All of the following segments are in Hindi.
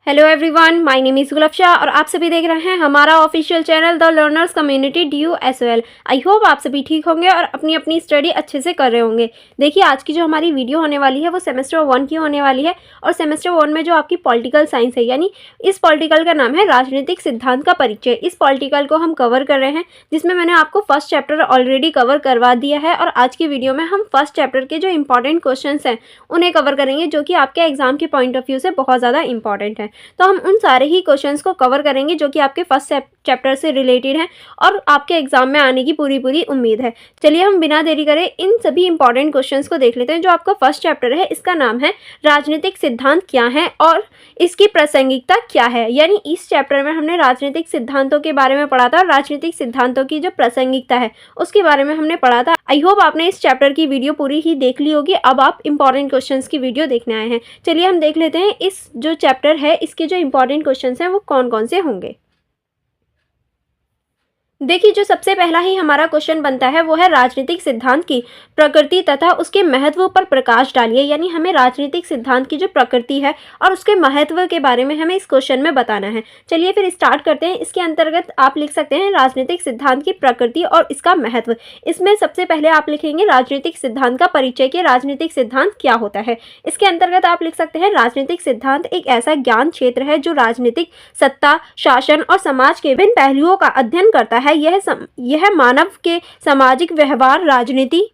Hello everyone, my name is Gulafsha और आप सभी देख रहे हैं हमारा official channel the learners community DUSOL। I hope आप सभी ठीक होंगे और अपनी अपनी स्टडी अच्छे से कर रहे होंगे। देखिए, आज की जो हमारी वीडियो होने वाली है वो सेमेस्टर 1 की होने वाली है और सेमेस्टर 1 में जो आपकी पॉलिटिकल साइंस है, यानी इस पॉलिटिकल का नाम है राजनीतिक सिद्धांत का परिचय। इस पॉलिटिकल को हम कवर कर रहे हैं, जिसमें मैंने आपको फर्स्ट चैप्टर ऑलरेडी कवर करवा दिया है और आज की वीडियो में हम फर्स्ट चैप्टर के जो इंपॉर्टेंट क्वेश्चन हैं उन्हें कवर करेंगे, जो कि आपके एग्जाम के पॉइंट ऑफ व्यू से बहुत ज़्यादा इंपॉर्टेंट है। तो हम उन सारे ही क्वेश्चंस को कवर करेंगे जो कि आपके फर्स्ट चैप्टर से रिलेटेड हैं और आपके एग्जाम में आने की पूरी उम्मीद है। चलिए हम बिना देरी करे इन सभी इंपॉर्टेंट क्वेश्चंस को देख लेते हैं। जो आपका फर्स्ट चैप्टर है इसका नाम है राजनीतिक सिद्धांत क्या है और इसकी प्रासंगिकता क्या है। यानी इस चैप्टर में हमने राजनीतिक सिद्धांतों के बारे में पढ़ा था और राजनीतिक सिद्धांतों की जो प्रासंगिकता है उसके बारे में हमने पढ़ा था। आई होप आपने इस चैप्टर की वीडियो पूरी ही देख ली होगी। अब आप इंपॉर्टेंट क्वेश्चंस की वीडियो देखने आए हैं। चलिए हम देख लेते हैं इस जो चैप्टर है इसके जो इंपॉर्टेंट क्वेश्चंस हैं वो कौन कौन से होंगे। देखिए, जो सबसे पहला ही हमारा क्वेश्चन बनता है वो है राजनीतिक सिद्धांत की प्रकृति तथा उसके महत्व पर प्रकाश डालिए। यानी हमें राजनीतिक सिद्धांत की जो प्रकृति है और उसके महत्व के बारे में हमें इस क्वेश्चन में बताना है। चलिए फिर स्टार्ट करते हैं। इसके अंतर्गत आप लिख सकते हैं राजनीतिक सिद्धांत की प्रकृति और इसका महत्व। इसमें सबसे पहले आप लिखेंगे राजनीतिक सिद्धांत का परिचय कि राजनीतिक सिद्धांत क्या होता है। इसके अंतर्गत आप लिख सकते हैं राजनीतिक सिद्धांत एक ऐसा ज्ञान क्षेत्र है जो राजनीतिक सत्ता, शासन और समाज के विभिन्न पहलुओं का अध्ययन करता है। यह मानव के सामाजिक व्यवहार, राजनीति,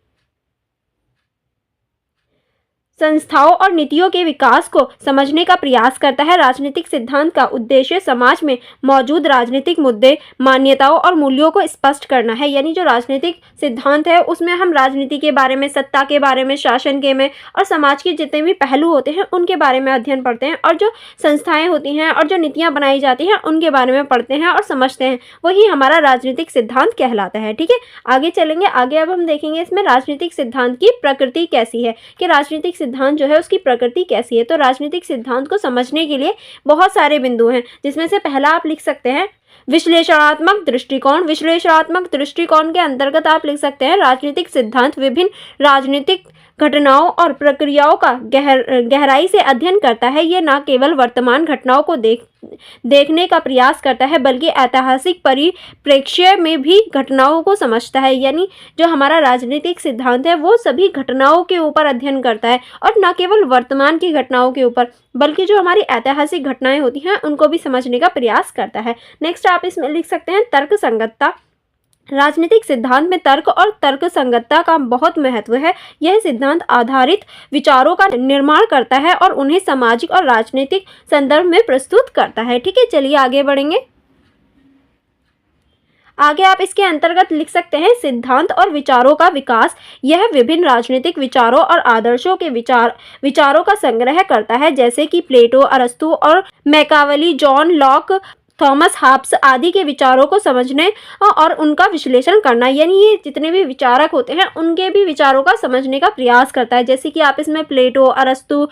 संस्थाओं और नीतियों के विकास को समझने का प्रयास करता है। राजनीतिक सिद्धांत का उद्देश्य समाज में मौजूद राजनीतिक मुद्दे, मान्यताओं और मूल्यों को स्पष्ट करना है। यानी जो राजनीतिक सिद्धांत है उसमें हम राजनीति के बारे में, सत्ता के बारे में, शासन के में और समाज के जितने भी पहलू होते हैं उनके बारे में अध्ययन पढ़ते हैं और जो संस्थाएं होती हैं और जो नीतियाँ बनाई जाती हैं उनके बारे में पढ़ते हैं और समझते हैं। वही हमारा राजनीतिक सिद्धांत कहलाता है। ठीक है, आगे चलेंगे। आगे अब हम देखेंगे इसमें राजनीतिक सिद्धांत की प्रकृति कैसी है, कि राजनीतिक सिद्धांत जो है उसकी प्रकृति कैसी है। तो राजनीतिक सिद्धांत को समझने के लिए बहुत सारे बिंदु हैं, जिसमें से पहला आप लिख सकते हैं विश्लेषणात्मक दृष्टिकोण। विश्लेषणात्मक दृष्टिकोण के अंतर्गत आप लिख सकते हैं राजनीतिक सिद्धांत विभिन्न राजनीतिक घटनाओं और प्रक्रियाओं का गहराई से अध्ययन करता है। ये न केवल वर्तमान घटनाओं को देखने का प्रयास करता है बल्कि ऐतिहासिक परिप्रेक्ष्य में भी घटनाओं को समझता है। यानी जो हमारा राजनीतिक सिद्धांत है वो सभी घटनाओं के ऊपर अध्ययन करता है और न केवल वर्तमान की घटनाओं के ऊपर बल्कि जो हमारी ऐतिहासिक घटनाएं होती हैं उनको भी समझने का प्रयास करता है। नेक्स्ट आप इसमें लिख सकते हैं तर्क संगतता। राजनीतिक सिद्धांत में तर्क और तर्क संगतता का बहुत महत्व है। यह सिद्धांत आधारित विचारों का निर्माण करता है और उन्हें सामाजिक और राजनीतिक संदर्भ में प्रस्तुत करता है। ठीक है, चलिए आगे बढ़ेंगे। आगे आप इसके अंतर्गत लिख सकते हैं सिद्धांत और विचारों का विकास। यह विभिन्न राजनीतिक विचारों और आदर्शों के विचारों का संग्रह करता है, जैसे कि प्लेटो, अरस्तु और मैकावली, जॉन लॉक, थॉमस हॉब्स आदि के विचारों को समझने और उनका विश्लेषण करना। यानी ये जितने भी विचारक होते हैं उनके भी विचारों का समझने का प्रयास करता है। जैसे कि आप इसमें प्लेटो, अरस्तु,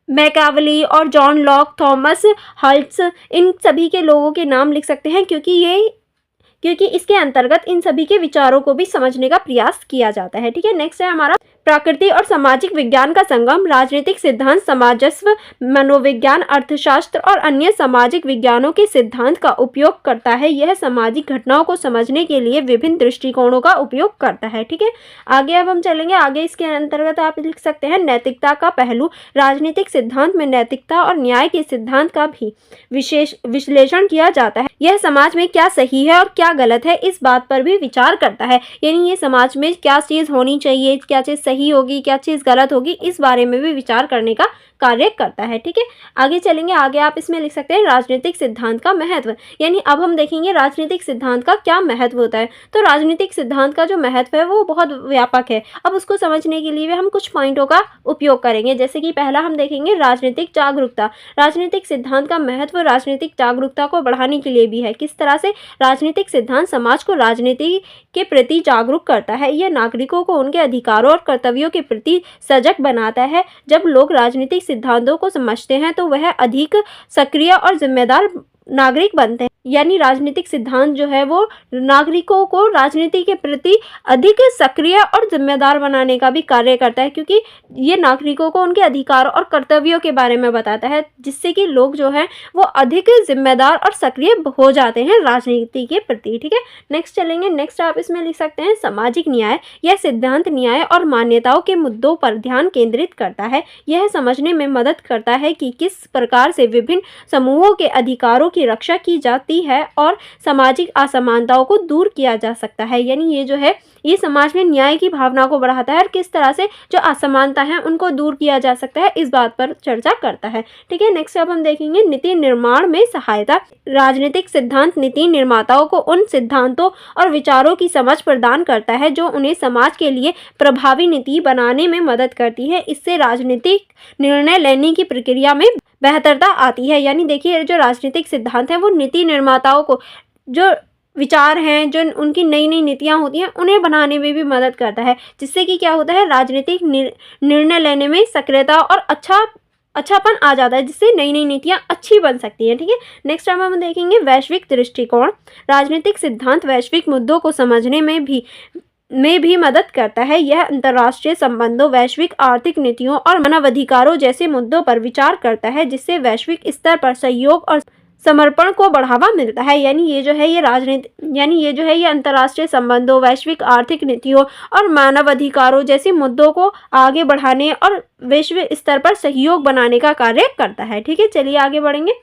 मैकावली और जॉन लॉक, थॉमस हॉब्स, इन सभी के लोगों के नाम लिख सकते हैं क्योंकि इसके अंतर्गत इन सभी के विचारों को भी समझने का प्रयास किया जाता है। ठीक है, नेक्स्ट है हमारा प्रकृति और सामाजिक विज्ञान का संगम। राजनीतिक सिद्धांत समाजस्व, मनोविज्ञान, अर्थशास्त्र और अन्य सामाजिक विज्ञानों के सिद्धांत का उपयोग करता है। यह सामाजिक घटनाओं को समझने के लिए विभिन्न दृष्टिकोणों का उपयोग करता है। ठीक है, आगे अब हम चलेंगे। आगे इसके अंतर्गत आप लिख सकते हैं नैतिकता का पहलू। राजनीतिक सिद्धांत में नैतिकता और न्याय के सिद्धांत का भी विशेष विश्लेषण किया जाता है। यह समाज में क्या सही है और क्या गलत है इस बात पर भी विचार करता है। यानी ये समाज में क्या चीज़ होनी चाहिए, क्या चीज़ सही होगी, क्या चीज़ गलत होगी, इस बारे में भी विचार करने का कार्य करता है। ठीक है, आगे चलेंगे। आगे आप इसमें लिख सकते हैं राजनीतिक सिद्धांत का महत्व। यानी अब हम देखेंगे राजनीतिक सिद्धांत का क्या महत्व होता है। तो राजनीतिक सिद्धांत का जो महत्व है वो बहुत व्यापक है। अब उसको समझने के लिए हम कुछ पॉइंटों का उपयोग करेंगे। जैसे कि पहला हम देखेंगे राजनीतिक जागरूकता। राजनीतिक सिद्धांत का महत्व राजनीतिक जागरूकता को बढ़ाने के लिए भी है। किस तरह से? राजनीतिक सिद्धांत समाज को राजनीति के प्रति जागरूक करता है। यह नागरिकों को उनके अधिकारों और कर्तव्यों के प्रति सजग बनाता है। जब लोग राजनीतिक सिद्धांतों को समझते हैं तो वह अधिक सक्रिय और जिम्मेदार नागरिक बनते हैं। यानी राजनीतिक सिद्धांत जो है वो नागरिकों को राजनीति के प्रति अधिक सक्रिय और जिम्मेदार बनाने का भी कार्य करता है, क्योंकि ये नागरिकों को उनके अधिकार और कर्तव्यों के बारे में बताता है, जिससे कि लोग जो है वो अधिक जिम्मेदार और सक्रिय हो जाते हैं राजनीति के प्रति। ठीक है, नेक्स्ट चलेंगे। नेक्स्ट आप इसमें लिख सकते हैं सामाजिक न्याय। यह सिद्धांत न्याय और मान्यताओं के मुद्दों पर ध्यान केंद्रित करता है। यह समझने में मदद करता है कि किस प्रकार से विभिन्न समूहों के अधिकारों की रक्षा की जाती है और सामाजिक असमानताओं को दूर किया जा सकता है। यानी ये जो है ये समाज में न्याय की भावना को बढ़ाता है और किस तरह से जो असमानता है उनको दूर किया जा सकता है, इस बात पर चर्चा करता है। ठीक है, नेक्स्ट अब हम देखेंगे नीति निर्माण में सहायता। राजनीतिक सिद्धांत नीति निर्माताओं को उन सिद्धांतों और विचारों की समझ प्रदान करता है जो उन्हें समाज के लिए प्रभावी नीति बनाने में मदद करती है। इससे राजनीतिक निर्णय लेने की प्रक्रिया में बेहतरता आती है। यानी देखिए जो राजनीतिक सिद्धांत है वो नीति निर्माताओं को जो विचार हैं, जो उनकी नई नई नीतियाँ होती हैं, उन्हें बनाने में भी मदद करता है, जिससे कि क्या होता है राजनीतिक निर्णय लेने में सक्रियता और अच्छापन आ जाता है, जिससे नई नई नीतियाँ अच्छी बन सकती हैं। ठीक है, नेक्स्ट टाइम हम देखेंगे वैश्विक दृष्टिकोण। राजनीतिक सिद्धांत वैश्विक मुद्दों को समझने में भी मदद करता है। यह अंतर्राष्ट्रीय संबंधों, वैश्विक आर्थिक नीतियों और मानवाधिकारों जैसे मुद्दों पर विचार करता है, जिससे वैश्विक स्तर पर सहयोग और समर्पण को बढ़ावा मिलता है। यानी ये जो है ये अंतर्राष्ट्रीय संबंधों, वैश्विक आर्थिक नीतियों और मानवाधिकारों जैसे मुद्दों को आगे बढ़ाने और वैश्विक स्तर पर सहयोग बनाने का कार्य करता है। ठीक है, चलिए आगे बढ़ेंगे।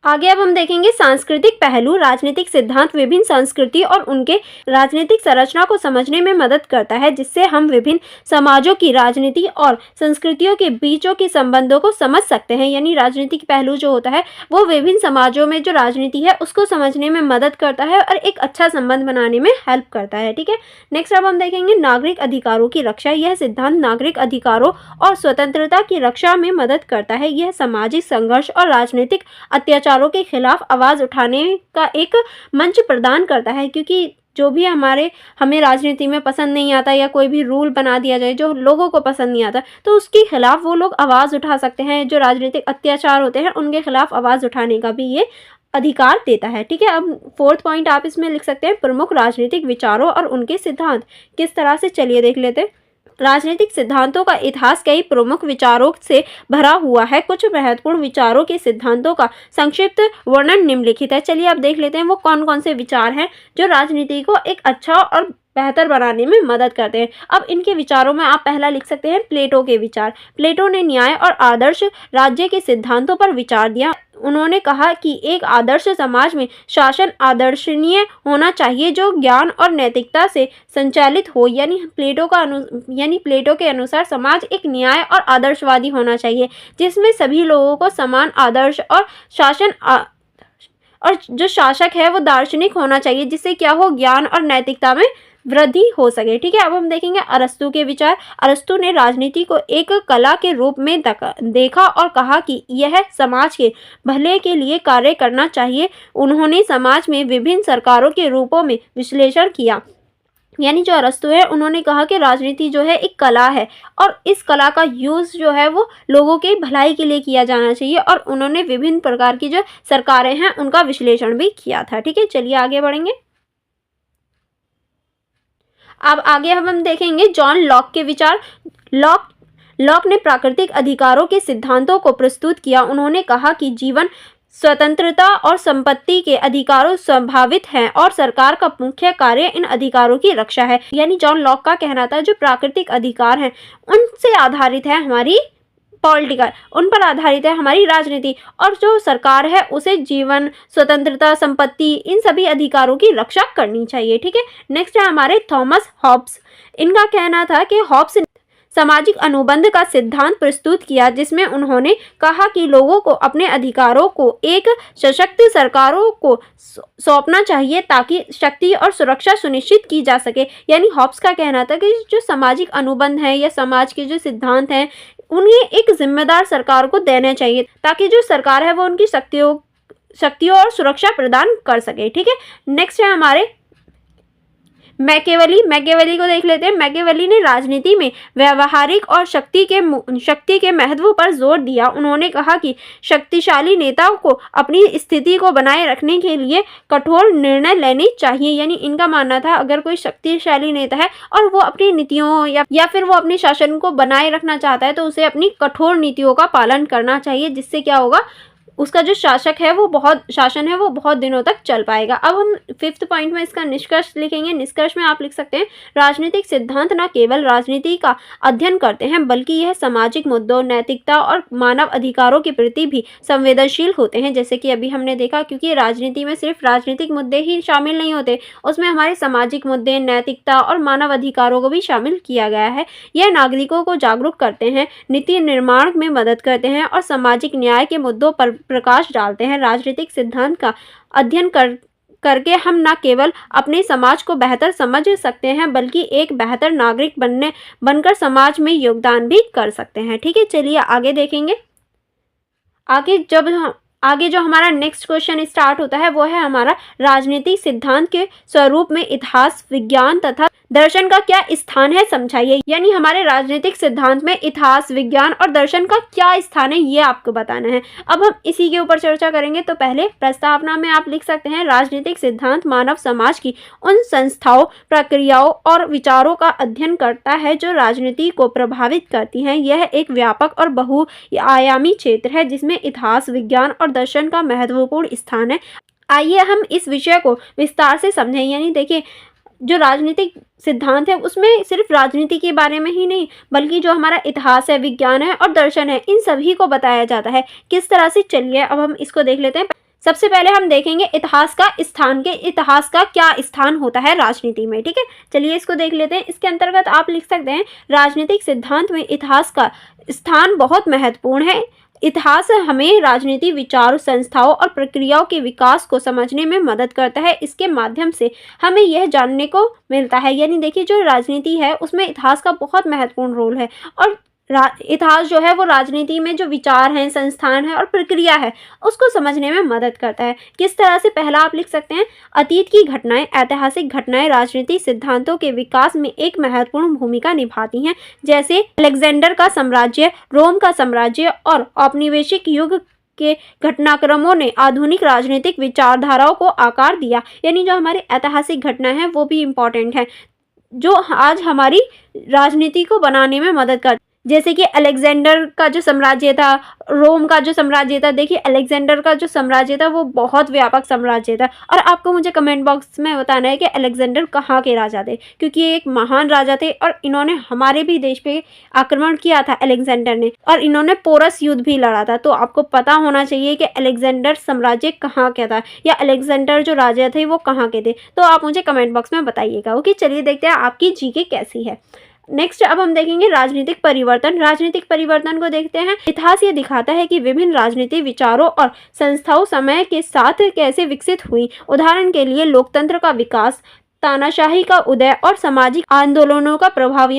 आगे अब हम देखेंगे सांस्कृतिक पहलू। राजनीतिक सिद्धांत विभिन्न संस्कृति और उनके राजनीतिक संरचना को समझने में मदद करता है, जिससे हम विभिन्न समाजों की राजनीति और संस्कृतियों के बीचों के संबंधों को समझ सकते हैं। यानी राजनीतिक पहलू जो होता है वो विभिन्न समाजों में जो राजनीति है उसको समझने में मदद करता है और एक अच्छा संबंध बनाने में हेल्प करता है। ठीक है, नेक्स्ट अब हम देखेंगे नागरिक अधिकारों की रक्षा। यह सिद्धांत नागरिक अधिकारों और स्वतंत्रता की रक्षा में मदद करता है। यह सामाजिक संघर्ष और राजनीतिक अत्याचार के खिलाफ आवाज उठाने का एक मंच प्रदान करता है, क्योंकि जो भी हमें राजनीति में पसंद नहीं आता या कोई भी रूल बना दिया जाए जो लोगों को पसंद नहीं आता, तो उसके खिलाफ वो लोग आवाज़ उठा सकते हैं। जो राजनीतिक अत्याचार होते हैं उनके खिलाफ आवाज़ उठाने का भी ये अधिकार देता है। ठीक है, अब फोर्थ पॉइंट आप इसमें लिख सकते हैं प्रमुख राजनीतिक विचारों और उनके सिद्धांत। किस तरह से, चलिए देख लेते हैं। राजनीतिक सिद्धांतों का इतिहास कई प्रमुख विचारों से भरा हुआ है। कुछ महत्वपूर्ण विचारों के सिद्धांतों का संक्षिप्त वर्णन निम्नलिखित है। चलिए अब देख लेते हैं वो कौन कौन से विचार हैं जो राजनीति को एक अच्छा और बेहतर बनाने में मदद करते हैं। अब इनके विचारों में आप पहला लिख सकते हैं प्लेटो के विचार। प्लेटो ने न्याय और आदर्श राज्य के सिद्धांतों पर विचार दिया। उन्होंने कहा कि एक आदर्श समाज में शासन आदर्शनीय होना चाहिए जो ज्ञान और नैतिकता से संचालित हो। यानी प्लेटो के अनुसार समाज एक न्याय और आदर्शवादी होना चाहिए, जिसमें सभी लोगों को समान आदर्श और और जो शासक है वो दार्शनिक होना चाहिए, जिससे क्या हो ज्ञान और नैतिकता में वृद्धि हो सके। ठीक है, अब हम देखेंगे अरस्तु के विचार। अरस्तु ने राजनीति को एक कला के रूप में देखा और कहा कि यह समाज के भले के लिए कार्य करना चाहिए। उन्होंने समाज में विभिन्न सरकारों के रूपों में विश्लेषण किया। यानी जो अरस्तु है उन्होंने कहा कि राजनीति जो है एक कला है और इस कला का यूज़ जो है वो लोगों के भलाई के लिए किया जाना चाहिए, और उन्होंने विभिन्न प्रकार की जो सरकारें हैं उनका विश्लेषण भी किया था। ठीक है, चलिए आगे बढ़ेंगे। अब आगे हम देखेंगे जॉन लॉक के विचार। लॉक ने प्राकृतिक अधिकारों के सिद्धांतों को प्रस्तुत किया। उन्होंने कहा कि जीवन, स्वतंत्रता और संपत्ति के अधिकारों संभावित हैं और सरकार का मुख्य कार्य इन अधिकारों की रक्षा है। यानी जॉन लॉक का कहना था जो प्राकृतिक अधिकार हैं उनसे आधारित है हमारी उन पर आधारित है हमारी राजनीति, और जो सरकार है उसे जीवन, स्वतंत्रता, संपत्ति, इन सभी अधिकारों की रक्षा करनी चाहिए। ठीक है, नेक्स्ट है हमारे थॉमस हॉब्स। इनका कहना था कि हॉब्स सामाजिक अनुबंध का सिद्धांत प्रस्तुत किया, जिसमें उन्होंने कहा कि लोगों को अपने अधिकारों को एक सशक्त सरकारों को सौंपना चाहिए ताकि शक्ति और सुरक्षा सुनिश्चित की जा सके। यानी हॉब्स का कहना था कि जो सामाजिक अनुबंध है या समाज के जो सिद्धांत हैं उन्हें एक जिम्मेदार सरकार को देना चाहिए ताकि जो सरकार है वो उनकी शक्तियों और सुरक्षा प्रदान कर सके। ठीक है, नेक्स्ट है हमारे मैकियावेली को देख लेते हैं। मैकियावेली ने राजनीति में व्यवहारिक और शक्ति के महत्व पर जोर दिया। उन्होंने कहा कि शक्तिशाली नेताओं को अपनी स्थिति को बनाए रखने के लिए कठोर निर्णय लेने चाहिए। यानी इनका मानना था अगर कोई शक्तिशाली नेता है और वो अपनी नीतियों या फिर वो अपने शासन को बनाए रखना चाहता है तो उसे अपनी कठोर नीतियों का पालन करना चाहिए, जिससे क्या होगा, उसका जो शासन है वो बहुत दिनों तक चल पाएगा। अब हम 5th पॉइंट में इसका निष्कर्ष लिखेंगे। निष्कर्ष में आप लिख सकते हैं, राजनीतिक सिद्धांत न केवल राजनीति का अध्ययन करते हैं बल्कि यह सामाजिक मुद्दों, नैतिकता और मानव अधिकारों के प्रति भी संवेदनशील होते हैं। जैसे कि अभी हमने देखा, क्योंकि राजनीति में सिर्फ राजनीतिक मुद्दे ही शामिल नहीं होते, उसमें हमारे सामाजिक मुद्दे, नैतिकता और मानव अधिकारों को भी शामिल किया गया है। यह नागरिकों को जागरूक करते हैं, नीति निर्माण में मदद करते हैं और सामाजिक न्याय के मुद्दों पर प्रकाश डालते हैं। राजनीतिक सिद्धांत का अध्ययन करके हम न केवल अपने समाज को बेहतर समझ सकते हैं बल्कि एक बेहतर नागरिक बनकर समाज में योगदान भी कर सकते हैं। ठीक है, चलिए आगे देखेंगे। आगे जो हमारा नेक्स्ट क्वेश्चन स्टार्ट होता है वो है हमारा, राजनीतिक सिद्धांत के स्वरूप में इतिहास, विज्ञान तथा दर्शन का क्या स्थान है, समझाइए। यानी हमारे राजनीतिक सिद्धांत में इतिहास, विज्ञान और दर्शन का क्या स्थान है, ये आपको बताना है। अब हम इसी के ऊपर चर्चा करेंगे। तो पहले प्रस्तावना में आप लिख सकते हैं, राजनीतिक सिद्धांत मानव समाज की उन संस्थाओं, प्रक्रियाओं और विचारों का अध्ययन करता है जो राजनीति को प्रभावित करती हैं। यह एक व्यापक और बहुआयामी क्षेत्र है जिसमें इतिहास, विज्ञान और दर्शन का महत्वपूर्ण स्थान है। आइए हम इस विषय को विस्तार से समझें। यानी देखिए, जो राजनीतिक सिद्धांत है उसमें सिर्फ राजनीति के बारे में ही नहीं बल्कि जो हमारा इतिहास है, विज्ञान है और दर्शन है, इन सभी को बताया जाता है। किस तरह से, चलिए अब हम इसको देख लेते हैं। सबसे पहले हम देखेंगे इतिहास का क्या स्थान होता है राजनीति में। ठीक है, चलिए इसको देख लेते हैं। इसके अंतर्गत आप लिख सकते हैं, राजनीतिक सिद्धांत में इतिहास का स्थान बहुत महत्वपूर्ण है। इतिहास हमें राजनीति, विचारों, संस्थाओं और प्रक्रियाओं के विकास को समझने में मदद करता है। इसके माध्यम से हमें यह जानने को मिलता है, यानी देखिए जो राजनीति है उसमें इतिहास का बहुत महत्वपूर्ण रोल है। और इतिहास जो है वो राजनीति में जो विचार हैं, संस्थान है और प्रक्रिया है उसको समझने में मदद करता है। किस तरह से, पहला आप लिख सकते हैं, अतीत की घटनाएं, ऐतिहासिक घटनाएं राजनीतिक सिद्धांतों के विकास में एक महत्वपूर्ण भूमिका निभाती हैं। जैसे अलेक्जेंडर का साम्राज्य, रोम का साम्राज्य और औपनिवेशिक युग के घटनाक्रमों ने आधुनिक राजनीतिक विचारधाराओं को आकार दिया। यानी जो हमारी ऐतिहासिक घटना है वो भी इम्पोर्टेंट है, जो आज हमारी राजनीति को बनाने में मदद करती। जैसे कि अलेक्जेंडर का जो साम्राज्य था, रोम का जो साम्राज्य था, देखिए अलेक्जेंडर का जो साम्राज्य था वो बहुत व्यापक साम्राज्य था। और आपको मुझे कमेंट बॉक्स में बताना है कि अलेक्जेंडर कहाँ के राजा थे, क्योंकि ये एक महान राजा थे और इन्होंने हमारे भी देश पे आक्रमण किया था अलेक्जेंडर ने, और इन्होंने पोरस युद्ध भी लड़ा था। तो आपको पता होना चाहिए कि अलेक्जेंडर साम्राज्य कहाँ का था या अलेक्जेंडर जो राजा थे वो कहाँ के थे। तो आप मुझे कमेंट बॉक्स में बताइएगा। ओके, चलिए देखते हैं आपकी जीके कैसी है। नेक्स्ट अब हम देखेंगे राजनीतिक परिवर्तन। राजनीतिक परिवर्तन को देखते हैं। इतिहास ये दिखाता है कि विभिन्न राजनीतिक विचारों और संस्थाओं समय के साथ कैसे विकसित हुई। उदाहरण के लिए लोकतंत्र का विकास, तानाशाही का उदय और सामाजिक आंदोलनों का प्रभाव।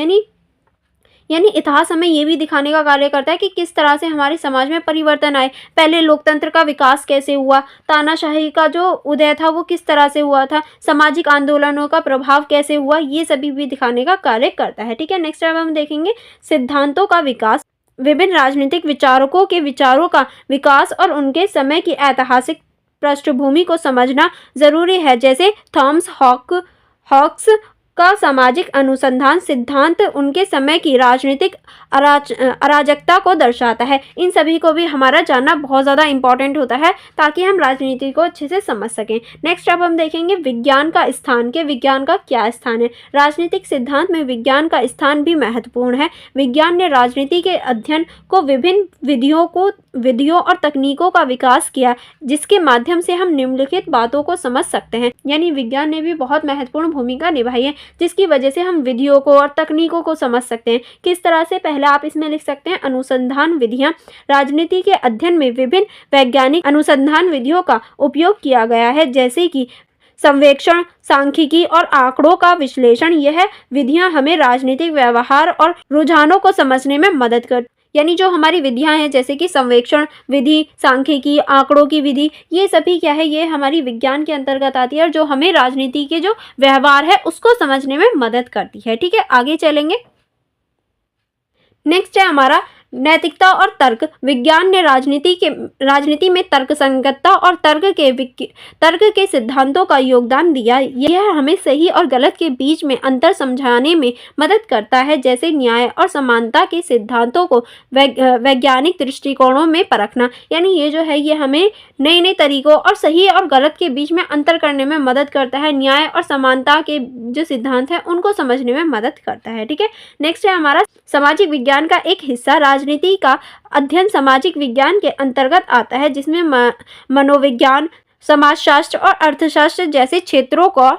यानी इतिहास हमें ये भी दिखाने का कार्य करता है कि किस तरह से हमारे समाज में परिवर्तन आए। पहले लोकतंत्र का विकास कैसे हुआ, तानाशाही का जो उदय था वो किस तरह से हुआ था, सामाजिक आंदोलनों का प्रभाव कैसे हुआ, ये सभी भी दिखाने का कार्य करता है। ठीक है, नेक्स्ट अब हम देखेंगे सिद्धांतों का विकास। विभिन्न राजनीतिक विचारकों के विचारों का विकास और उनके समय की ऐतिहासिक पृष्ठभूमि को समझना जरूरी है। जैसे थॉमस हॉक्स का सामाजिक अनुसंधान सिद्धांत उनके समय की राजनीतिक अराजकता को दर्शाता है। इन सभी को भी हमारा जानना बहुत ज़्यादा इंपॉर्टेंट होता है ताकि हम राजनीति को अच्छे से समझ सकें। नेक्स्ट अब हम देखेंगे विज्ञान का स्थान। के विज्ञान का क्या स्थान है। राजनीतिक सिद्धांत में विज्ञान का स्थान भी महत्वपूर्ण है। विज्ञान ने राजनीति के अध्ययन को विभिन्न विधियों और तकनीकों का विकास किया, जिसके माध्यम से हम निम्नलिखित बातों को समझ सकते हैं। यानी विज्ञान ने भी बहुत महत्वपूर्ण भूमिका निभाई है, जिसकी वजह से हम विधियों को और तकनीकों को समझ सकते हैं। किस तरह से, पहले आप इसमें लिख सकते हैं अनुसंधान विधियां। राजनीति के अध्ययन में विभिन्न वैज्ञानिक अनुसंधान विधियों का उपयोग किया गया है, जैसे कि सर्वेक्षण, सांख्यिकी और आंकड़ों का विश्लेषण। यह विधियां हमें राजनीतिक व्यवहार और रुझानों को समझने में मदद कर। यानी जो हमारी विधियां हैं जैसे कि संवेक्षण विधि, सांख्यिकी, आंकड़ों की विधि, ये सभी क्या है, ये हमारी विज्ञान के अंतर्गत आती है और जो हमें राजनीति के जो व्यवहार है उसको समझने में मदद करती है। ठीक है, आगे चलेंगे। नेक्स्ट है हमारा नैतिकता और तर्क। विज्ञान ने राजनीति में तर्कसंगतता और तर्क के सिद्धांतों का योगदान दिया। यह हमें सही और गलत के बीच में अंतर समझाने में मदद करता है, जैसे न्याय और समानता के सिद्धांतों को वैज्ञानिक दृष्टिकोणों में परखना। यानी ये जो है ये हमें नए नए तरीकों और सही और गलत के बीच में अंतर करने में मदद करता है। न्याय और समानता के जो सिद्धांत हैं उनको समझने में मदद करता है। ठीक है, नेक्स्ट है हमारा सामाजिक विज्ञान का एक हिस्सा। राजनीति का अध्ययन सामाजिक विज्ञान के अंतर्गत आता है, जिसमें मनोविज्ञान, समाजशास्त्र और अर्थशास्त्र जैसे क्षेत्रों का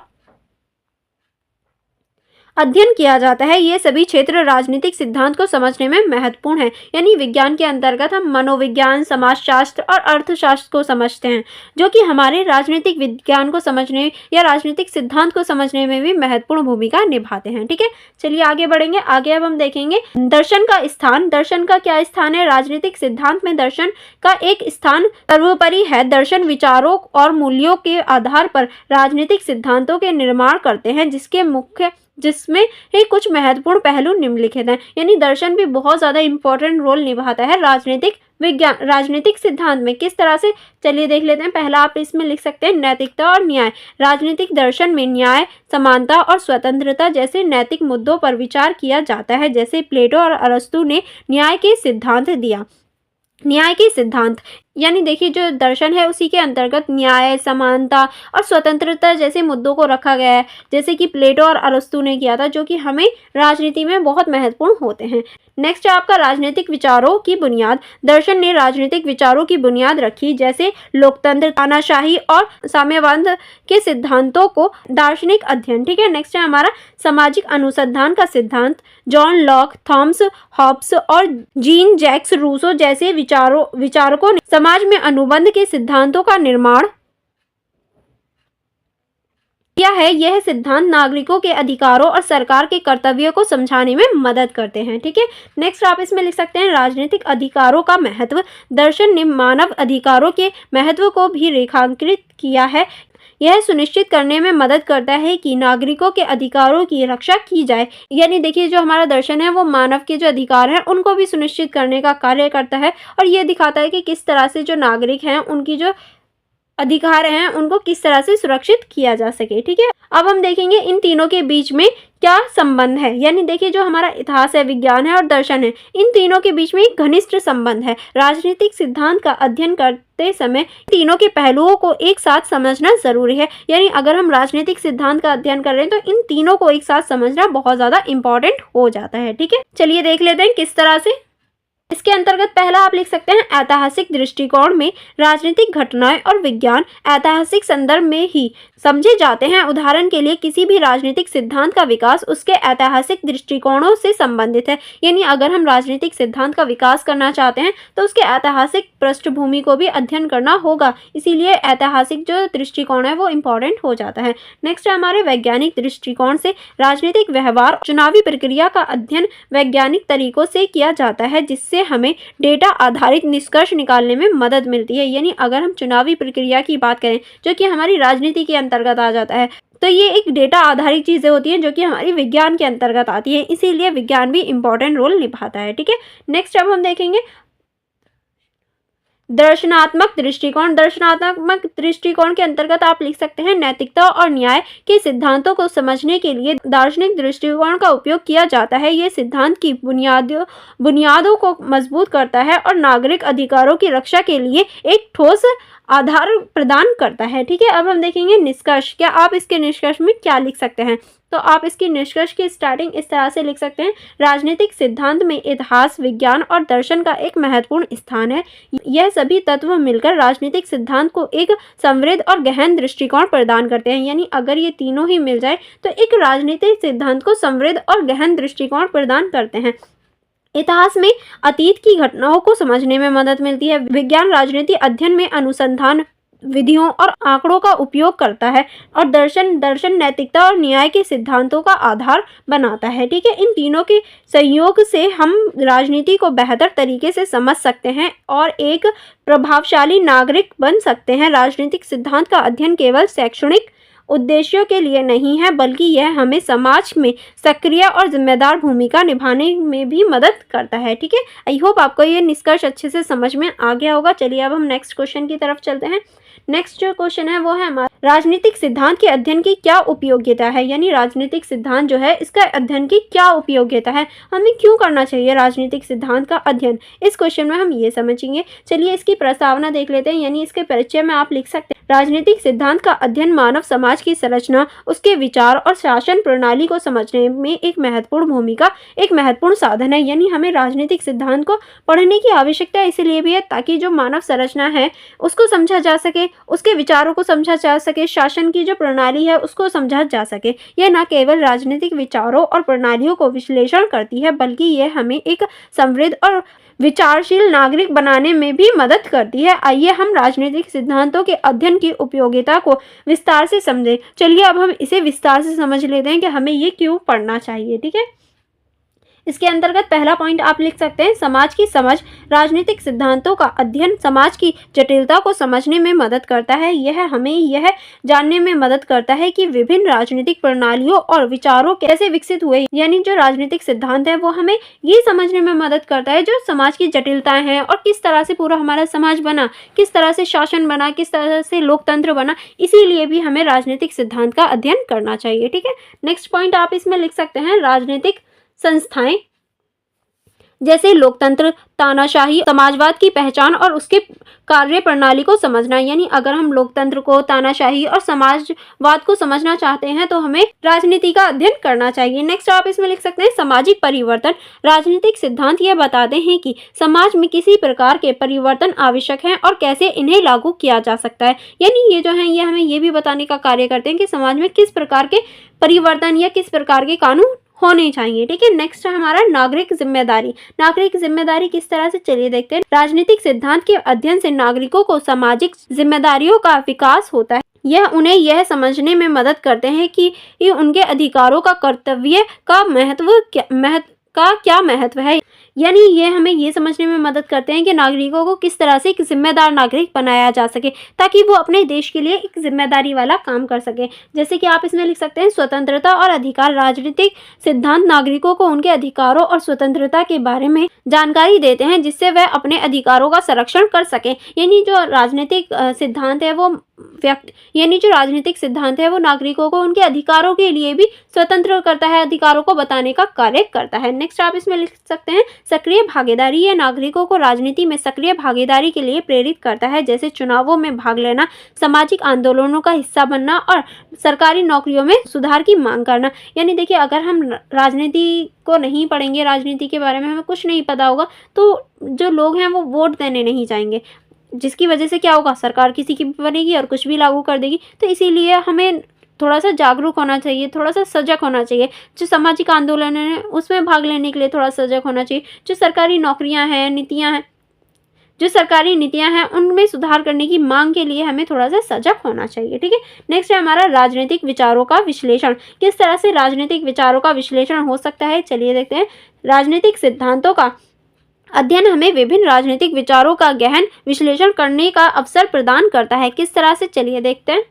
अध्ययन किया जाता है। ये सभी क्षेत्र राजनीतिक सिद्धांत को समझने में महत्वपूर्ण है। यानी विज्ञान के अंतर्गत हम मनोविज्ञान, समाजशास्त्र और अर्थशास्त्र को समझते हैं, जो कि हमारे राजनीतिक विज्ञान को समझने या राजनीतिक सिद्धांत को समझने में भी महत्वपूर्ण भूमिका निभाते हैं। ठीक है, चलिए आगे बढ़ेंगे। आगे अब हम देखेंगे दर्शन का स्थान। दर्शन का क्या स्थान है? राजनीतिक सिद्धांत में दर्शन का एक स्थान सर्वोपरि है। दर्शन विचारों और मूल्यों के आधार पर राजनीतिक सिद्धांतों के निर्माण करते हैं, जिसमें ही कुछ महत्वपूर्ण पहलू निम्नलिखित हैं। यानी दर्शन भी बहुत ज़्यादा इंपॉर्टेंट रोल निभाता है राजनीतिक सिद्धांत में। किस तरह से, चलिए देख लेते हैं। पहला आप इसमें लिख सकते हैं नैतिकता और न्याय। राजनीतिक दर्शन में न्याय, समानता और स्वतंत्रता जैसे नैतिक मुद्दों पर विचार किया जाता है। जैसे प्लेटो और अरस्तु ने न्याय के सिद्धांत दिया। न्याय के सिद्धांत यानी देखिए जो दर्शन है उसी के अंतर्गत न्याय, समानता और स्वतंत्रता जैसे मुद्दों को रखा गया है, जैसे कि प्लेटो और अरस्तु ने किया था, जो कि हमें राजनीति में बहुत महत्वपूर्ण होते हैं। नेक्स्ट है आपका राजनीतिक विचारों की बुनियाद। दर्शन ने राजनीतिक विचारों की बुनियाद रखी, जैसे लोकतंत्र, तानाशाही और साम्यवाद के सिद्धांतों को दार्शनिक अध्ययन। ठीक है, नेक्स्ट है हमारा सामाजिक अनुसंधान का सिद्धांत। जॉन लॉक, थॉमस हॉब्स और जीन जैक्स रूसो जैसे विचारकों ने समाज में अनुबंध के सिद्धांतों का निर्माण किया है। यह सिद्धांत नागरिकों के अधिकारों और सरकार के कर्तव्यों को समझाने में मदद करते हैं। ठीक है, नेक्स्ट आप इसमें लिख सकते हैं राजनीतिक अधिकारों का महत्व। दर्शन ने मानव अधिकारों के महत्व को भी रेखांकित किया है। यह सुनिश्चित करने में मदद करता है कि नागरिकों के अधिकारों की रक्षा की जाए। यानी देखिए जो हमारा दर्शन है वो मानव के जो अधिकार हैं उनको भी सुनिश्चित करने का कार्य करता है, और ये दिखाता है कि किस तरह से जो नागरिक हैं उनकी जो अधिकार हैं उनको किस तरह से सुरक्षित किया जा सके। ठीक है, अब हम देखेंगे इन तीनों के बीच में क्या संबंध है। यानी देखिए जो हमारा इतिहास है, विज्ञान है और दर्शन है, इन तीनों के बीच में एक घनिष्ठ संबंध है। राजनीतिक सिद्धांत का अध्ययन करते समय तीनों के पहलुओं को एक साथ समझना जरूरी है। यानी अगर हम राजनीतिक सिद्धांत का अध्ययन कर रहे हैं तो इन तीनों को एक साथ समझना बहुत ज्यादा इंपॉर्टेंट हो जाता है। ठीक है, चलिए देख लेते हैं किस तरह से। इसके अंतर्गत पहला आप लिख सकते हैं ऐतिहासिक दृष्टिकोण में राजनीतिक घटनाएं और विज्ञान ऐतिहासिक संदर्भ में ही समझे जाते हैं। उदाहरण के लिए किसी भी राजनीतिक सिद्धांत का विकास उसके ऐतिहासिक दृष्टिकोणों से संबंधित है। यानी अगर हम राजनीतिक सिद्धांत का विकास करना चाहते हैं तो उसके ऐतिहासिक पृष्ठभूमि को भी अध्ययन करना होगा, इसीलिए ऐतिहासिक जो दृष्टिकोण है वो इम्पोर्टेंट हो जाता है। नेक्स्ट है हमारे वैज्ञानिक दृष्टिकोण से राजनीतिक व्यवहार, चुनावी प्रक्रिया का अध्ययन वैज्ञानिक तरीकों से किया जाता है, जिससे हमें डेटा आधारित निष्कर्ष निकालने में मदद मिलती है। यानी अगर हम चुनावी प्रक्रिया की बात करें जो कि हमारी राजनीति के अंतर्गत आ जाता है, तो ये एक डेटा आधारित चीज़ें होती हैं जो कि हमारी विज्ञान के अंतर्गत आती है, इसीलिए विज्ञान भी इम्पोर्टेंट रोल निभाता है। ठीक है, नेक्स्ट अब हम देखेंगे दर्शनात्मक दृष्टिकोण। दर्शनात्मक दृष्टिकोण के अंतर्गत आप लिख सकते हैं नैतिकता और न्याय के सिद्धांतों को समझने के लिए दार्शनिक दृष्टिकोण का उपयोग किया जाता है। ये सिद्धांत की बुनियादों को मजबूत करता है और नागरिक अधिकारों की रक्षा के लिए एक ठोस आधार प्रदान करता है। ठीक है, अब हम देखेंगे निष्कर्ष। क्या आप इसके निष्कर्ष में क्या लिख सकते हैं? तो आप इसकी निष्कर्ष की स्टार्टिंग इस तरह से लिख सकते हैं राजनीतिक सिद्धांत में इतिहास, विज्ञान और दर्शन का एक महत्वपूर्ण स्थान है। यह सभी तत्व मिलकर राजनीतिक सिद्धांत को एक समृद्ध और गहन दृष्टिकोण प्रदान करते हैं। यानी अगर ये तीनों ही मिल जाए तो एक राजनीतिक सिद्धांत को समृद्ध और गहन दृष्टिकोण प्रदान करते हैं। इतिहास में अतीत की घटनाओं को समझने में मदद मिलती है। विज्ञान राजनीति अध्ययन में अनुसंधान विधियों और आंकड़ों का उपयोग करता है, और दर्शन नैतिकता और न्याय के सिद्धांतों का आधार बनाता है। ठीक है, इन तीनों के सहयोग से हम राजनीति को बेहतर तरीके से समझ सकते हैं और एक प्रभावशाली नागरिक बन सकते हैं। राजनीतिक सिद्धांत का अध्ययन केवल शैक्षणिक उद्देश्यों के लिए नहीं है, बल्कि यह हमें समाज में सक्रिय और जिम्मेदार भूमिका निभाने में भी मदद करता है। ठीक है, आई होप आपको ये निष्कर्ष अच्छे से समझ में आ गया होगा। चलिए अब हम नेक्स्ट क्वेश्चन की तरफ चलते हैं। नेक्स्ट जो क्वेश्चन है वो है हमारा, राजनीतिक सिद्धांत के अध्ययन की क्या उपयोगिता है, यानी राजनीतिक सिद्धांत जो है इसका अध्ययन की क्या उपयोगिता है, हमें क्यों करना चाहिए राजनीतिक सिद्धांत का अध्ययन, इस क्वेश्चन में हम ये समझेंगे। चलिए इसकी प्रस्तावना देख लेते हैं, यानी इसके परिचय में आप लिख सकते हैं, राजनीतिक सिद्धांत का अध्ययन मानव समाज की संरचना, उसके विचार और शासन प्रणाली को समझने में एक महत्वपूर्ण साधन है। यानी हमें राजनीतिक सिद्धांत को पढ़ने की आवश्यकता इसलिए भी है ताकि जो मानव संरचना है उसको समझा जा सके, उसके विचारों को समझा जा सके, शासन की जो प्रणाली है उसको समझा जा सके। यह न केवल राजनीतिक विचारों और प्रणालियों को विश्लेषण करती है, बल्कि यह हमें एक समृद्ध और विचारशील नागरिक बनाने में भी मदद करती है। आइए हम राजनीतिक सिद्धांतों के अध्ययन की उपयोगिता को विस्तार से समझें। चलिए अब हम इसे विस्तार से समझ लेते हैं कि हमें ये क्यों पढ़ना चाहिए। ठीक है, इसके अंतर्गत पहला पॉइंट आप लिख सकते हैं, समाज की समझ। राजनीतिक सिद्धांतों का अध्ययन समाज की जटिलता को समझने में मदद करता है। यह हमें यह जानने में मदद करता है कि विभिन्न राजनीतिक प्रणालियों और विचारों कैसे विकसित हुए। यानी जो राजनीतिक सिद्धांत है वो हमें ये समझने में मदद करता है जो समाज की जटिलताएं हैं और किस तरह से पूरा हमारा समाज बना, किस तरह से शासन बना, किस तरह से लोकतंत्र बना। इसीलिए भी हमें राजनीतिक सिद्धांत का अध्ययन करना चाहिए। ठीक है, नेक्स्ट पॉइंट आप इसमें लिख सकते हैं, राजनीतिक संस्थाएं जैसे लोकतंत्र, तानाशाही, समाजवाद की पहचान और उसके कार्य प्रणाली को समझना। यानी अगर हम लोकतंत्र को, तानाशाही और समाजवाद को समझना चाहते हैं तो हमें राजनीति का अध्ययन करना चाहिए। नेक्स्ट आप इसमें लिख सकते हैं, सामाजिक परिवर्तन। राजनीतिक सिद्धांत यह बताते हैं कि समाज में किसी प्रकार के परिवर्तन आवश्यक हैं और कैसे इन्हें लागू किया जा सकता है। यानी ये जो है ये हमें ये भी बताने का कार्य करते हैं कि समाज में किस प्रकार के परिवर्तन या किस प्रकार के कानून होने चाहिए। ठीक है, नेक्स्ट है हमारा नागरिक जिम्मेदारी। नागरिक जिम्मेदारी किस तरह से, चलिए देखते हैं। राजनीतिक सिद्धांत के अध्ययन से नागरिकों को सामाजिक जिम्मेदारियों का विकास होता है। यह उन्हें यह समझने में मदद करते हैं कि उनके अधिकारों का कर्तव्य का क्या महत्व है। यानी ये हमें ये समझने में मदद करते हैं कि नागरिकों को किस तरह से एक जिम्मेदार नागरिक बनाया जा सके ताकि वो अपने देश के लिए एक जिम्मेदारी वाला काम कर सके। जैसे कि आप इसमें लिख सकते हैं, स्वतंत्रता और अधिकार। राजनीतिक सिद्धांत नागरिकों को उनके अधिकारों और स्वतंत्रता के बारे में जानकारी देते हैं जिससे वह अपने अधिकारों का संरक्षण कर सकें। यानी जो राजनीतिक सिद्धांत है वो नागरिकों को उनके अधिकारों के लिए भी स्वतंत्र करता है, अधिकारों को बताने का कार्य करता है। नेक्स्ट आप इसमें लिख सकते हैं, सक्रिय भागीदारी। यह नागरिकों को राजनीति में सक्रिय भागीदारी के लिए प्रेरित करता है, जैसे चुनावों में भाग लेना, सामाजिक आंदोलनों का हिस्सा बनना और सरकारी नौकरियों में सुधार की मांग करना। यानी देखिए, अगर हम राजनीति को नहीं पढ़ेंगे, राजनीति के बारे में हमें कुछ नहीं पता होगा, तो जो लोग हैं वो वोट देने नहीं जाएंगे, जिसकी वजह से क्या होगा, सरकार किसी की भी बनेगी और कुछ भी लागू कर देगी। तो इसीलिए हमें थोड़ा सा जागरूक होना चाहिए, थोड़ा सा सजग होना चाहिए। जो सामाजिक आंदोलन है उसमें भाग लेने के लिए थोड़ा सजग होना चाहिए। जो सरकारी नौकरियां हैं, जो सरकारी नीतियां हैं उनमें सुधार करने की मांग के लिए हमें थोड़ा सा सजग होना चाहिए। ठीक है, नेक्स्ट है हमारा राजनीतिक विचारों का विश्लेषण। किस तरह से राजनीतिक विचारों का विश्लेषण हो सकता है, चलिए देखते हैं। राजनीतिक सिद्धांतों का अध्ययन हमें विभिन्न राजनीतिक विचारों का गहन विश्लेषण करने का अवसर प्रदान करता है। किस तरह से, चलिए देखते हैं।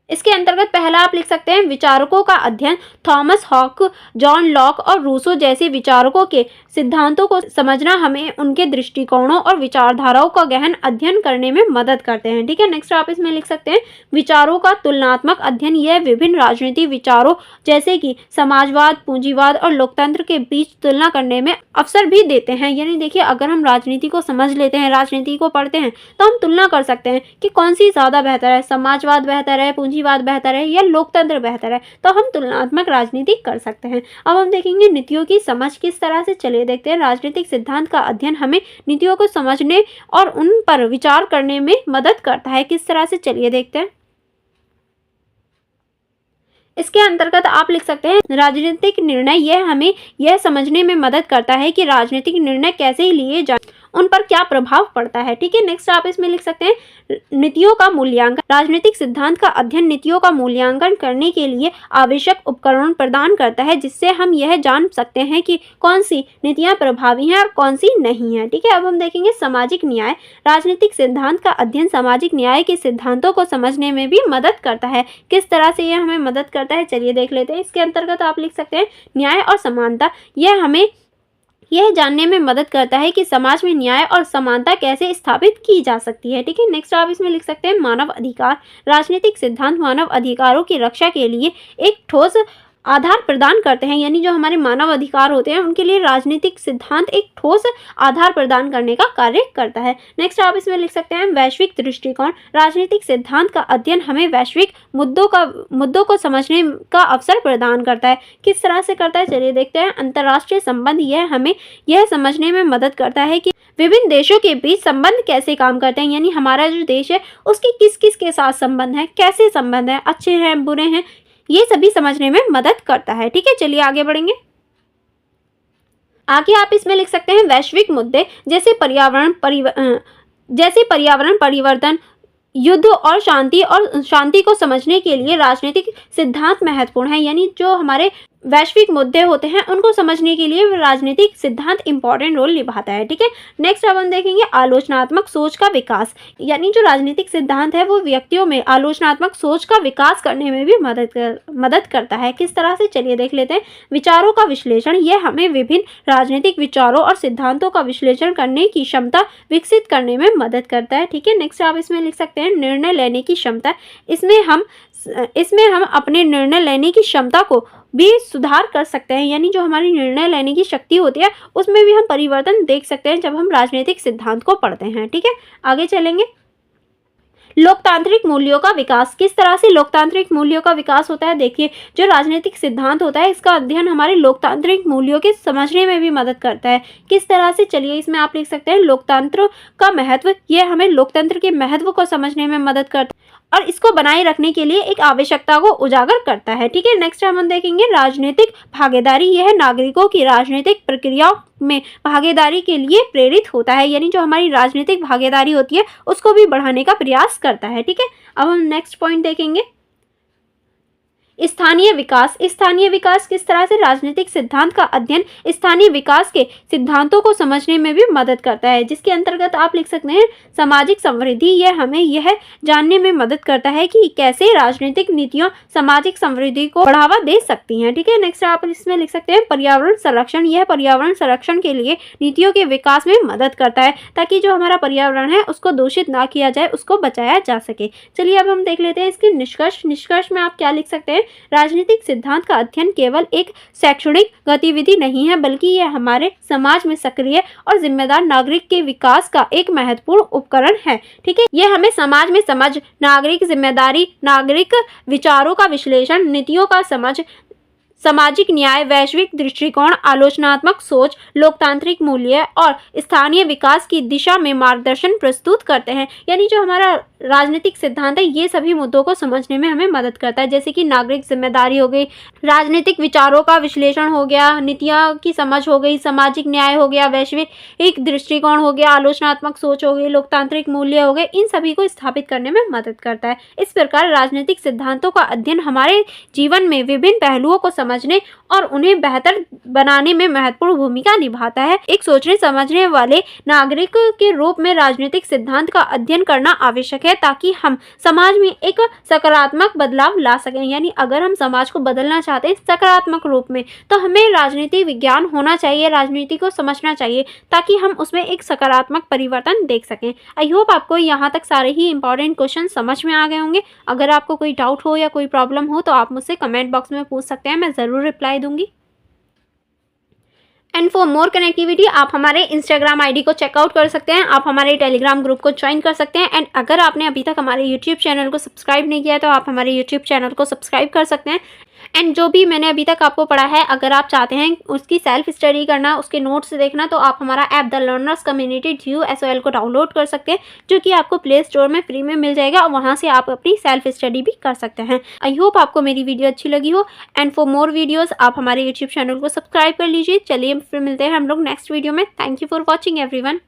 इसके अंतर्गत पहला आप लिख सकते हैं, विचारकों का अध्ययन। थॉमस हॉक, जॉन लॉक और रूसो जैसे विचारकों के सिद्धांतों को समझना हमें उनके दृष्टिकोणों और विचारधाराओं का गहन अध्ययन करने में मदद करते हैं। ठीक है, नेक्स्ट आप इसमें लिख सकते हैं, विचारों का तुलनात्मक अध्ययन। यह विभिन्न राजनीतिक विचारों जैसे कि समाजवाद, पूंजीवाद और लोकतंत्र के बीच तुलना करने में अवसर भी देते हैं। यानी देखिए, अगर हम राजनीति को समझ लेते हैं, राजनीति को पढ़ते हैं, तो हम तुलना कर सकते हैं कि कौन सी ज़्यादा बेहतर है, समाजवाद बेहतर है, पूंजीवाद बेहतर है या लोकतंत्र बेहतर है। तो हम तुलनात्मक राजनीति कर सकते हैं। अब हम देखेंगे नीतियों की समझ किस तरह से, चलिए देखते हैं। राजनीतिक सिद्धांत का अध्ययन हमें नीतियों को समझने और उन पर विचार करने में मदद करता है। किस तरह से, चलिए देखते हैं। इसके अंतर्गत आप लिख सकते हैं, राजनीतिक निर्णय। यह हमें यह समझने में मदद करता है कि राजनीतिक निर्णय कैसे लिए जाए, उन पर क्या प्रभाव पड़ता है। ठीक है, नेक्स्ट आप इसमें लिख सकते हैं नीतियों का मूल्यांकन। राजनीतिक सिद्धांत का अध्ययन नीतियों का मूल्यांकन करने के लिए आवश्यक उपकरण प्रदान करता है, जिससे हम यह जान सकते हैं कि कौन सी नीतियां प्रभावी हैं और कौन सी नहीं है। ठीक है, अब हम देखेंगे सामाजिक न्याय। राजनीतिक सिद्धांत का अध्ययन सामाजिक न्याय के सिद्धांतों को समझने में भी मदद करता है। किस तरह से यह हमें मदद करता है, चलिए देख लेते हैं। इसके अंतर्गत आप लिख सकते हैं न्याय और समानता। यह हमें यह जानने में मदद करता है कि समाज में न्याय और समानता कैसे स्थापित की जा सकती है। ठीक है, नेक्स्ट आप इसमें लिख सकते हैं मानव अधिकार। राजनीतिक सिद्धांत मानव अधिकारों की रक्षा के लिए एक ठोस आधार प्रदान करते हैं, यानी जो हमारे मानव अधिकार होते हैं उनके लिए राजनीतिक सिद्धांत एक ठोस आधार प्रदान करने का कार्य करता है। नेक्स्ट आप इसमें लिख सकते हैं वैश्विक दृष्टिकोण। राजनीतिक सिद्धांत का अध्ययन हमें वैश्विक मुद्दों को समझने का अवसर प्रदान करता है। किस तरह से करता है, चलिए देखते हैं। अंतर्राष्ट्रीय संबंध, यह हमें यह समझने में मदद करता है कि विभिन्न देशों के बीच संबंध कैसे काम करते हैं, यानी हमारा जो देश है उसके किस किस के साथ संबंध है, कैसे संबंध है, अच्छे हैं बुरे हैं, ये सभी समझने में मदद करता है। ठीक है, चलिए आगे बढ़ेंगे। आगे आप इसमें लिख सकते हैं वैश्विक मुद्दे जैसे पर्यावरण परिवर्तन, युद्ध और शांति को समझने के लिए राजनीतिक सिद्धांत महत्वपूर्ण है, यानी जो हमारे वैश्विक मुद्दे होते हैं उनको समझने के लिए राजनीतिक सिद्धांत इंपॉर्टेंट रोल निभाता है। ठीक है, नेक्स्ट अब हम देखेंगे आलोचनात्मक सोच का विकास, यानी जो राजनीतिक सिद्धांत है वो व्यक्तियों में आलोचनात्मक सोच का विकास करने में भी मदद करता है। किस तरह से, चलिए देख लेते हैं। विचारों का विश्लेषण, यह हमें विभिन्न राजनीतिक विचारों और सिद्धांतों का विश्लेषण करने की क्षमता विकसित करने में मदद करता है। ठीक है, नेक्स्ट आप इसमें लिख सकते हैं निर्णय लेने की क्षमता। इसमें हम अपने निर्णय लेने की क्षमता को भी सुधार कर सकते हैं, यानी जो हमारी निर्णय लेने की शक्ति होती है उसमें भी हम परिवर्तन देख सकते हैं जब हम राजनीतिक सिद्धांत को पढ़ते हैं। ठीक है, आगे चलेंगे। लोकतांत्रिक मूल्यों का विकास। किस तरह से लोकतांत्रिक मूल्यों का विकास होता है, देखिए जो राजनीतिक सिद्धांत होता है इसका अध्ययन हमारे लोकतांत्रिक मूल्यों के समझने में भी मदद करता है। किस तरह से, चलिए इसमें आप लिख सकते हैं लोकतंत्र का महत्व। यह हमें लोकतंत्र के महत्व को समझने में मदद करता है और इसको बनाए रखने के लिए एक आवश्यकता को उजागर करता है। ठीक है, नेक्स्ट हम देखेंगे राजनीतिक भागीदारी। यह नागरिकों की राजनीतिक प्रक्रियाओं में भागीदारी के लिए प्रेरित होता है, यानी जो हमारी राजनीतिक भागीदारी होती है उसको भी बढ़ाने का प्रयास करता है। ठीक है, अब हम नेक्स्ट पॉइंट देखेंगे स्थानीय विकास। स्थानीय विकास किस तरह से, राजनीतिक सिद्धांत का अध्ययन स्थानीय विकास के सिद्धांतों को समझने में भी मदद करता है, जिसके अंतर्गत आप लिख सकते हैं सामाजिक समृद्धि। यह हमें यह जानने में मदद करता है कि कैसे राजनीतिक नीतियां सामाजिक समृद्धि को बढ़ावा दे सकती हैं। ठीक है, नेक्स्ट आप इसमें लिख सकते हैं पर्यावरण संरक्षण। यह पर्यावरण संरक्षण के लिए नीतियों के विकास में मदद करता है ताकि जो हमारा पर्यावरण है उसको दूषित ना किया जाए, उसको बचाया जा सके। चलिए अब हम देख लेते हैं इसके निष्कर्ष। निष्कर्ष में आप क्या लिख सकते हैं, राजनीतिक सिद्धांत का अध्ययन केवल एक शैक्षणिक गतिविधि नहीं है, बल्कि यह हमारे समाज में सक्रिय और जिम्मेदार नागरिक के विकास का एक महत्वपूर्ण उपकरण है। ठीक है, यह हमें समाज में समझ, नागरिक जिम्मेदारी, नागरिक विचारों का विश्लेषण, नीतियों का समझ, सामाजिक न्याय, वैश्विक दृष्टिकोण, आलोचनात्मक सोच, लोकतांत्रिक मूल्य और स्थानीय विकास की दिशा में मार्गदर्शन प्रस्तुत करते हैं। यानी जो हमारा राजनीतिक सिद्धांत है ये सभी मुद्दों को समझने में हमें मदद करता है, जैसे कि नागरिक जिम्मेदारी हो गई, राजनीतिक विचारों का विश्लेषण हो गया, नीतियों की समझ हो गई, सामाजिक न्याय हो गया, वैश्विक एक दृष्टिकोण हो गया, आलोचनात्मक सोच हो गई, लोकतांत्रिक मूल्य हो गए, इन सभी को स्थापित करने में मदद करता है। इस प्रकार राजनीतिक सिद्धांतों का अध्ययन हमारे जीवन में विभिन्न पहलुओं को समझने और उन्हें बेहतर बनाने में महत्वपूर्ण भूमिका निभाता है। एक सोचने समझने वाले नागरिक के रूप में राजनीतिक सिद्धांत का अध्ययन करना आवश्यक है ताकि हम समाज में एक सकारात्मक बदलाव ला सकें। यानी अगर हम समाज को बदलना चाहते हैं सकारात्मक रूप में तो हमें राजनीति विज्ञान होना चाहिए, राजनीति को समझना चाहिए ताकि हम उसमें एक सकारात्मक परिवर्तन देख सकें। आई होप आपको यहाँ तक सारे ही इंपॉर्टेंट क्वेश्चन समझ में आ गए होंगे। अगर आपको कोई डाउट हो या कोई प्रॉब्लम हो तो आप मुझसे कमेंट बॉक्स में पूछ सकते हैं, मैं ज़रूर रिप्लाई दूंगी। एंड फॉर मोर कनेक्टिविटी आप हमारे इंस्टाग्राम आईडी को चेकआउट कर सकते हैं, आप हमारे टेलीग्राम ग्रुप को ज्वाइन कर सकते हैं। एंड अगर आपने अभी तक हमारे यूट्यूब चैनल को सब्सक्राइब नहीं किया है तो आप हमारे यूट्यूब चैनल को सब्सक्राइब कर सकते हैं। एंड जो भी मैंने अभी तक आपको पढ़ा है अगर आप चाहते हैं उसकी सेल्फ स्टडी करना, उसके नोट्स देखना, तो आप हमारा app the learners community GUSOL को डाउनलोड कर सकते हैं, जो कि आपको प्ले स्टोर में फ्री में मिल जाएगा और वहां से आप अपनी सेल्फ स्टडी भी कर सकते हैं। आई होप आपको मेरी वीडियो अच्छी लगी हो। एंड फॉर मोर वीडियोज़ आप हमारे यूट्यूब चैनल को सब्सक्राइब कर लीजिए। चलिए फिर मिलते हैं हम लोग नेक्स्ट वीडियो में। Thank you for watching everyone.